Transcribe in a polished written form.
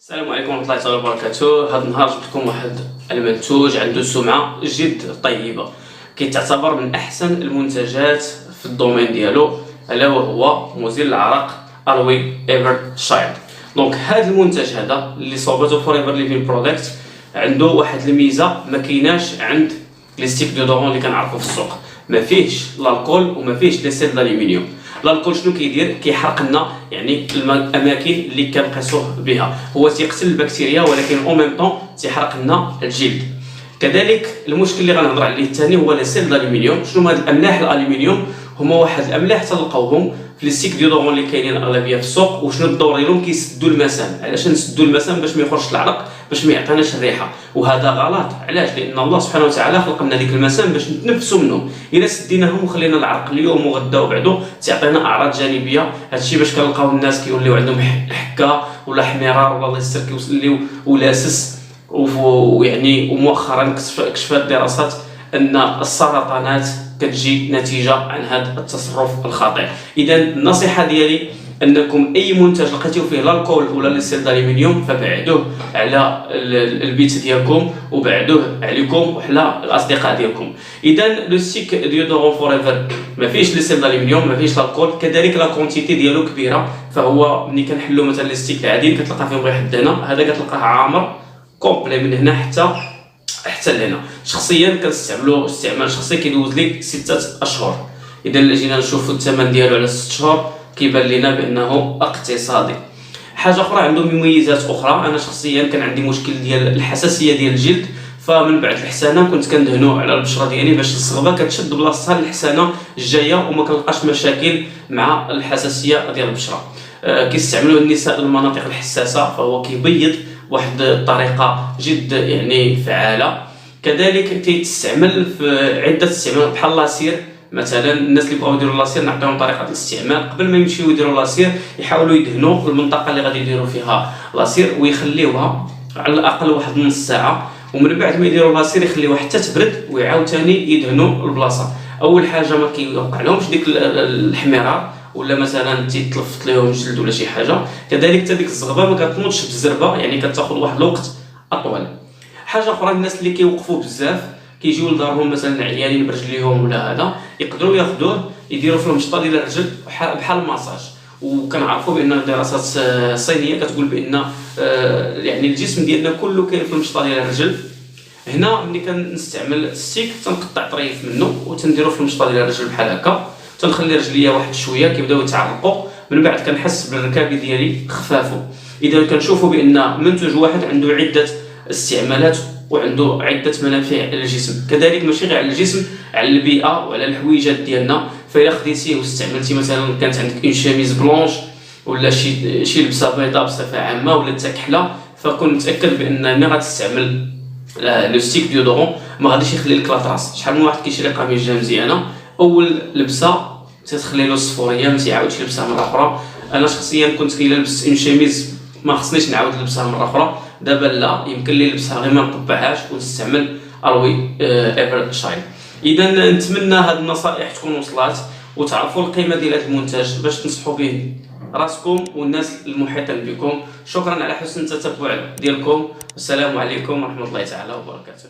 السلام عليكم ورحمة الله تعالى وبركاته. هذا النهار جبت لكم واحد المنتوج عنده سمعة جد طيبة، كيتعتبر من أحسن المنتجات في الدومين ديالو، ألا وهو مزيل العرق أروي ايفر شاين. دونك هذا المنتج هذا اللي صوبته فوريفر ليفين برودكت عنده واحد الميزة ما كايناش عند لي ستيك دودورون اللي كنعرفوا في السوق. ما فيهش الكول وما فيهش لي سيل دالومنيوم. الكول شنو كيدير؟ كيحرق لنا يعني الاماكن اللي كنقيسوه بها، هو تيقتل البكتيريا ولكن او ميم طون تيحرق لنا الجلد. كذلك المشكل اللي غنهضر عليه الثاني هو لي سيل دالومنيوم. شنو هاد الاملاح الالومنيوم؟ هما واحد الاملاح تلقاوهم في لي ستيك ديودورون اللي كاينين اغلبيه في السوق. وشنو الدور ديالهم؟ كيسدوا المسام. علاش نسدوا المسام؟ باش ما يخرجش العرق، باش ما يعطيناش الريحه. وهذا غلط. علاش؟ لان الله سبحانه وتعالى خلق لنا ديك المسام باش نتنفسوا منهم. الا سديناهم وخلينا العرق اليوم وغدا وبعدو تعطينا اعراض جانبيه. هادشي باش كنلقاو الناس كيوليو عندهم حكه ولا حمرار ولا الله يستر كيوليو ولاسس. ويعني ومؤخرا كشفت دراسات ان السرطانات كتجي نتيجه عن هذا التصرف الخاطئ. اذا النصيحه ديالي انكم اي منتج لقيتيو فيه لا الكول ولا لي سيل دالومنيوم فبعدوه على البيت ديالكم وبعدوه عليكم وعلى الاصدقاء ديالكم. اذا لو ستيك ديودورون فوريفر ما فيهش لي سيل دالومنيوم، ما فيهش لا الكول، كذلك لا كونتيتي ديالو كبيره. فهو ملي كنحلو مثلا لي ستيك العاديين كتلقى فيهم غير حد هنا، هذا كتلقاه عامر كومبلي من هنا حتى لهنا. شخصيا كنستعملو استعمال شخصي كيدوز لي 6 اشهر. اذا جينا نشوفوا الثمن ديالو على 6 شهور كيبان لنا بانه اقتصادي. حاجه اخرى عنده مميزات اخرى. انا شخصيا كان عندي مشكل ديال الحساسيه ديال الجلد، فمن بعد الحسانه كنت كندهنو على البشره ديالي باش الصغبه كتشد بلاصتها الحسانه الجايه وما كنلقاش مشاكل مع الحساسيه ديال البشره. كيستعملوه النساء المناطق الحساسه، فهو كيبيض واحد الطريقه جد يعني فعاله. كذلك كيتستعمل في عده استعمالات بحال لاسير. مثلا الناس اللي بغاو يديروا لاسير نعطيهم طريقه الاستعمال. قبل ما يمشيو يديروا لاسير يحاولوا يدهنوا المنطقه اللي غادي يديروا فيها لاسير ويخليوها على الاقل واحد نص ساعه، ومن بعد ما يديروا لاسير يخليوها حتى تبرد ويعاود ثاني يدهنوا البلاصه. اول حاجه ما كيوقع لهمش ديك الحمرار ولا مثلا تيتلفت لهم الجلد ولا شي حاجه. كذلك حتى ديك الزغبه ما كتنوضش بالزربه، يعني كتاخذ واحد الوقت اطول. حاجه اخرى الناس اللي كيوقفوا بزاف كيجيو لدارهم مثلا عيانين برجليهم ولا هذا يقدروا ياخذوه يديروا في المشطه ديال الرجل بحال الماساج. وكنعرفوا بان الدراسات الصينيه كتقول بان يعني الجسم ديالنا كله كاين في المشطه ديال الرجل. هنا ملي كنستعمل الستيك تنقطع طريف منه وتنديرو في المشطه ديال الرجل بحال هكا، تنخلي رجليا واحد شويه كيبداو يتعرقوا، من بعد كنحس بالركابي ديالي خفافو. اذا كنشوفوا بان منتج واحد عنده عده استعمالات وعنده عده منافع على الجسم. كذلك ماشي غير على الجسم، على البيئه وعلى الحويجات ديالنا. فإلا خديتيه واستعملتي مثلا كانت عندك اون شيميز بلونش ولا شي لبسه بيضاء بصفه عامه ولا تكحله، فكون متاكد بان ملي غتستعمل لو ستيك ديودورون ما غاديش يخلي لك لا طراس. شحال من واحد كيشري قميص مزيانه اول لبسه تتخلي له الصفوريه ما تيعاودش يلبسها مره اخرى. انا شخصيا كنت الا لبست اون شيميز ما خصنيش نعاود نلبسها مره اخرى. دابا لا، يمكن لي نلبسها غير ما نطبعهاش ونستعمل اروي ايفر شاين. اذا نتمنى هاد النصائح تكون وصلات وتعرفوا القيمه ديال هذا المنتج باش تنصحوا به راسكم والناس المحيطين بكم. شكرا على حسن التتبع ديالكم، والسلام عليكم ورحمه الله تعالى وبركاته.